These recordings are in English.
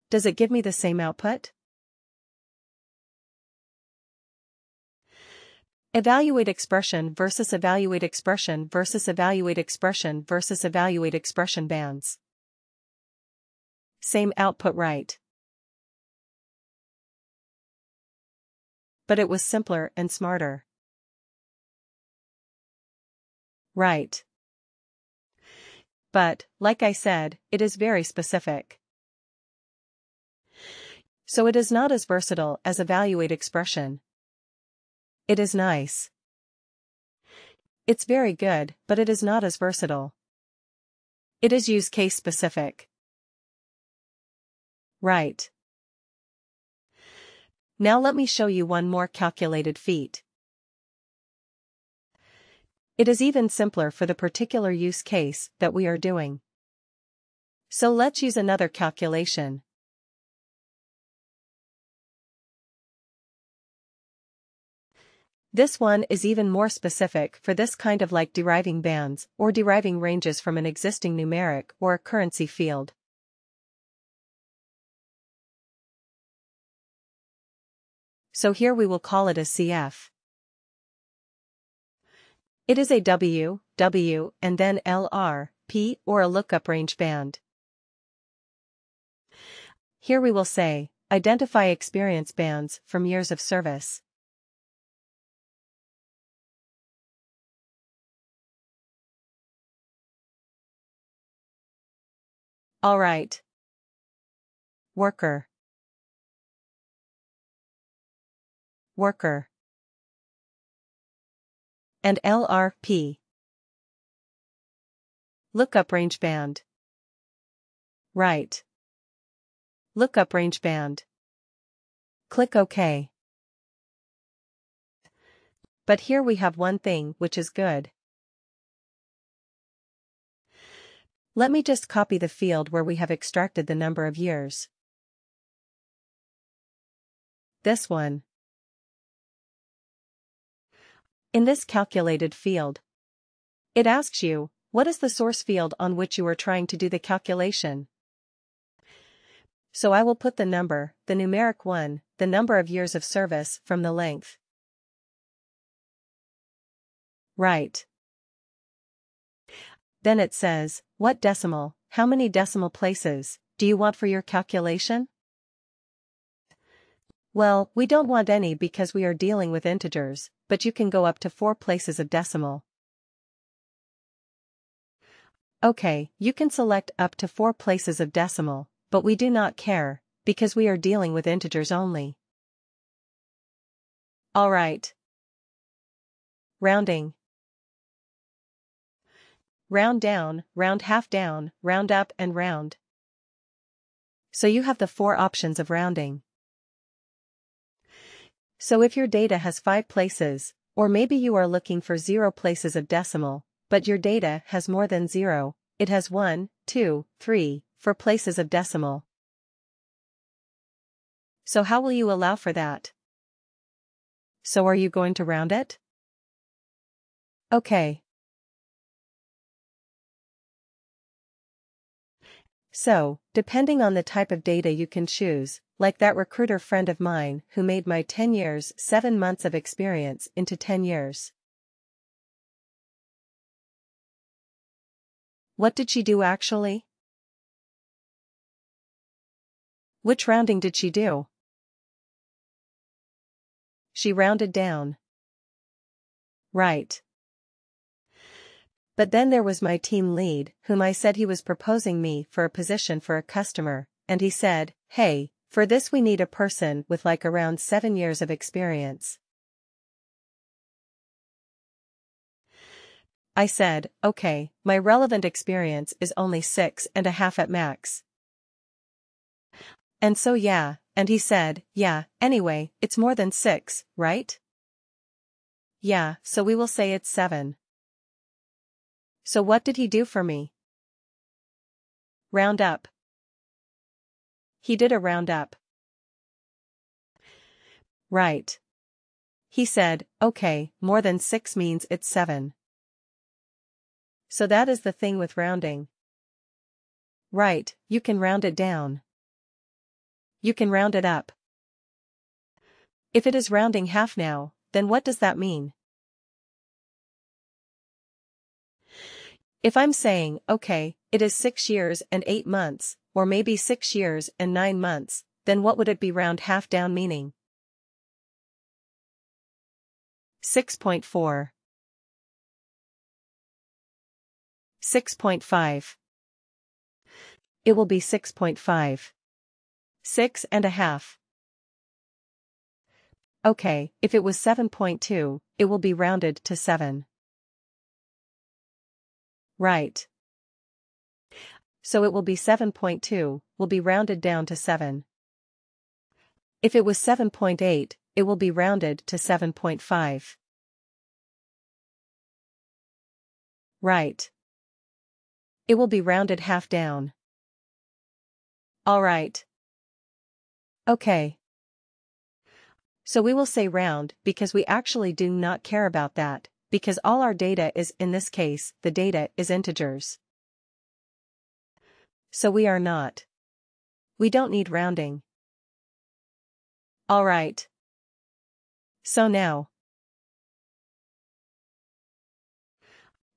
Does it give me the same output? Evaluate expression versus evaluate expression versus evaluate expression versus evaluate expression bands. Same output, right? But it was simpler and smarter. Right. But, like I said, it is very specific. So it is not as versatile as evaluate expression. It is nice. It's very good, but it is not as versatile. It is use case specific. Right. Now let me show you one more calculated feat. It is even simpler for the particular use case that we are doing. So let's use another calculation. This one is even more specific for this kind of like deriving bands or deriving ranges from an existing numeric or a currency field. So here we will call it a CF. It is a W, W, and then LR, P or a lookup range band. Here we will say, identify experience bands from years of service. Alright. Worker. Worker. And LRP. Lookup range band. Right. Lookup range band. Click OK. But here we have one thing which is good. Let me just copy the field where we have extracted the number of years. This one. In this calculated field, it asks you, what is the source field on which you are trying to do the calculation? So I will put the number, the numeric 1, the number of years of service from the length. Right. Then it says, what decimal, how many decimal places, do you want for your calculation? Well, we don't want any because we are dealing with integers, but you can go up to 4 places of decimal. Okay, you can select up to 4 places of decimal, but we do not care, because we are dealing with integers only. Alright. Rounding. Round down, round half down, round up and round. So you have the 4 options of rounding. So if your data has 5 places, or maybe you are looking for 0 places of decimal, but your data has more than 0, it has 1, 2, 3, 4 places of decimal. So how will you allow for that? So are you going to round it? Okay. So, depending on the type of data you can choose, like that recruiter friend of mine who made my 10 years 7 months of experience into 10 years. What did she do actually? Which rounding did she do? She rounded down. Right. But then there was my team lead, whom I said he was proposing me for a position for a customer, and he said, hey, for this we need a person with like around 7 years of experience. I said, okay, my relevant experience is only 6.5 at max. And so yeah, and he said, yeah, anyway, it's more than 6, right? Yeah, so we will say it's 7. So what did he do for me? Round up. He did a round up. Right. He said, okay, more than 6 means it's 7. So that is the thing with rounding. Right, you can round it down. You can round it up. If it is rounding half now, then what does that mean? If I'm saying, okay, it is 6 years and 8 months, or maybe 6 years and 9 months, then what would it be round half down meaning? 6.4. 6.5. It will be 6.5. 6.5. Okay, if it was 7.2, it will be rounded to 7. Right. So it will be 7.2, will be rounded down to 7. If it was 7.8, it will be rounded to 7.5. Right. It will be rounded half down. All right. Okay. So we will say round because we actually do not care about that, because all our data is, in this case, the data is integers. So we are not. We don't need rounding. All right. So now,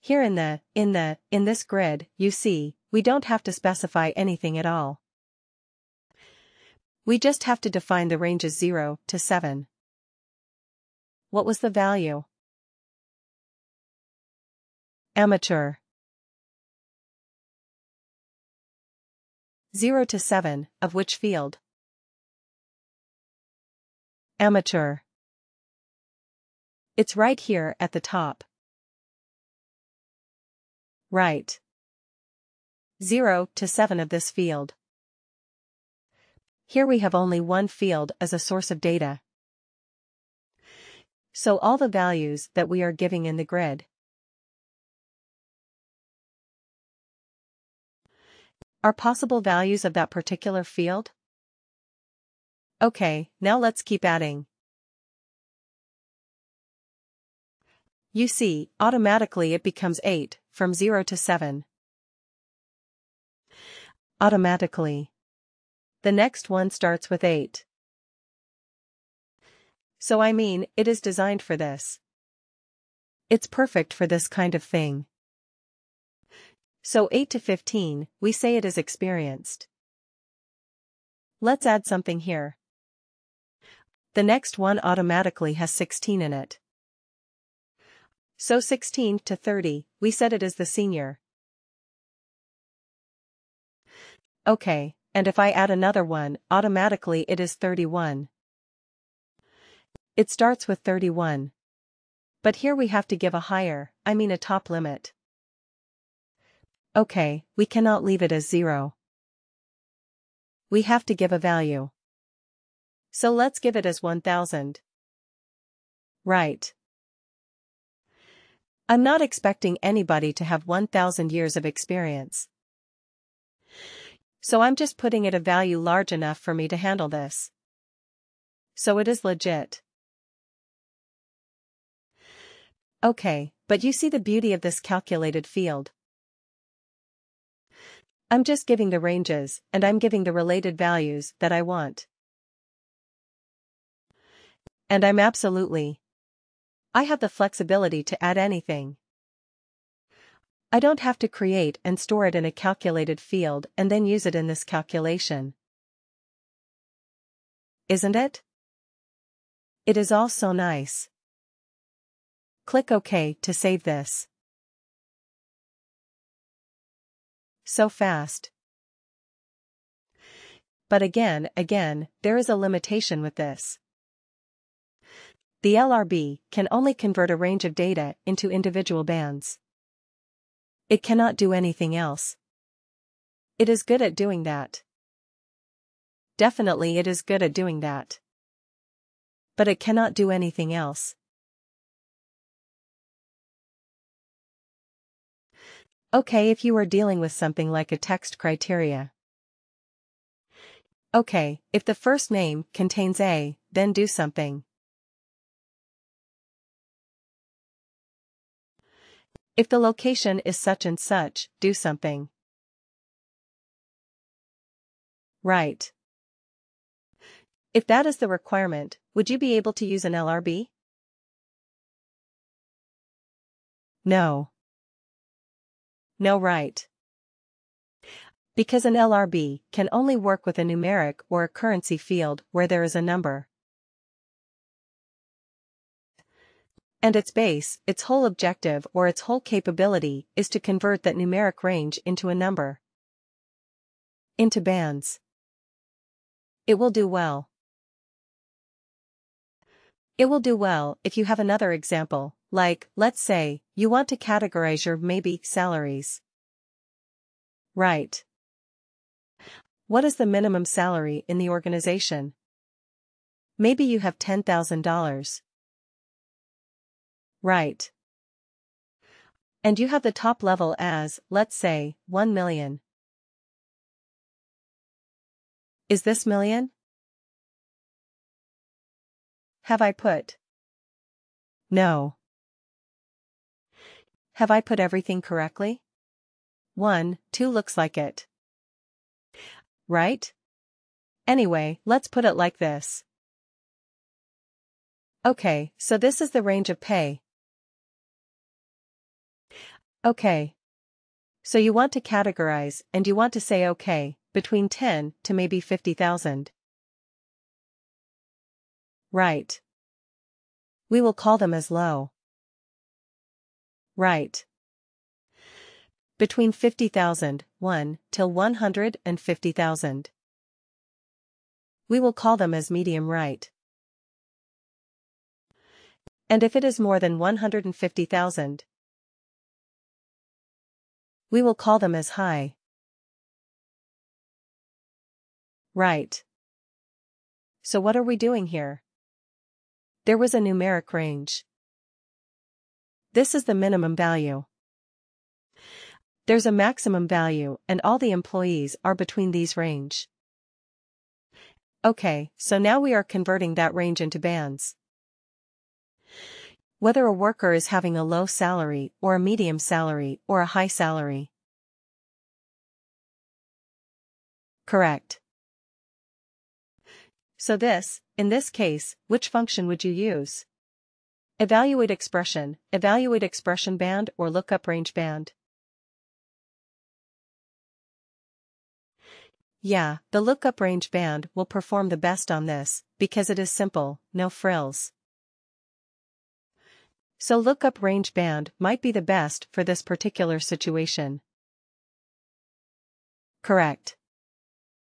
here in this grid, you see, we don't have to specify anything at all. We just have to define the ranges 0 to 7. What was the value? Amateur. 0 to 7, of which field? Amateur. It's right here at the top. Right. 0 to 7 of this field. Here we have only one field as a source of data. So all the values that we are giving in the grid are possible values of that particular field? Okay, now let's keep adding. You see, automatically it becomes 8, from 0 to 7. Automatically. The next one starts with 8. So I mean, it is designed for this. It's perfect for this kind of thing. So 8 to 15, we say it is experienced. Let's add something here. The next one automatically has 16 in it. So 16 to 30, we said it is the senior. Okay, and if I add another one, automatically it is 31. It starts with 31. But here we have to give a higher, a top limit. Okay, we cannot leave it as 0. We have to give a value. So let's give it as 1000. Right. I'm not expecting anybody to have 1000 years of experience. So I'm just putting it a value large enough for me to handle this. So it is legit. Okay, but you see the beauty of this calculated field. I'm just giving the ranges, and I'm giving the related values that I want. And I have the flexibility to add anything. I don't have to create and store it in a calculated field and then use it in this calculation. Isn't it? It is all so nice. Click OK to save this. So fast. But again, there is a limitation with this. The LRB can only convert a range of data into individual bands. It cannot do anything else. It is good at doing that. Definitely it is good at doing that. But it cannot do anything else. Okay, if you are dealing with something like a text criteria. Okay, if the first name contains a, then do something. If the location is such and such, do something. Right. If that is the requirement, would you be able to use an LRB? No. No, right. Because an LRB can only work with a numeric or a currency field where there is a number. And its base, its whole objective or its whole capability is to convert that numeric range into a number. Into bands. It will do well. It will do well if you have another example, like, let's say, you want to categorize your maybe salaries. Right. What is the minimum salary in the organization? Maybe you have $10,000. Right. And you have the top level as, let's say, 1 million. Is this million? Have I put? No. Have I put everything correctly? 1, 2 looks like it. Right? Anyway, let's put it like this. Okay, so this is the range of pay. Okay. So you want to categorize and you want to say okay, between 10 to maybe 50,000. Right. We will call them as low. Right. Between 50,000, 1, till 150,000. We will call them as medium, right. And if it is more than 150,000, we will call them as high. Right. So what are we doing here? There was a numeric range. This is the minimum value. There's a maximum value and all the employees are between these range. Okay, so now we are converting that range into bands. Whether a worker is having a low salary or a medium salary or a high salary. Correct. So in this case, which function would you use? Evaluate expression band or lookup range band? Yeah, the lookup range band will perform the best on this, because it is simple, no frills. So lookup range band might be the best for this particular situation. Correct.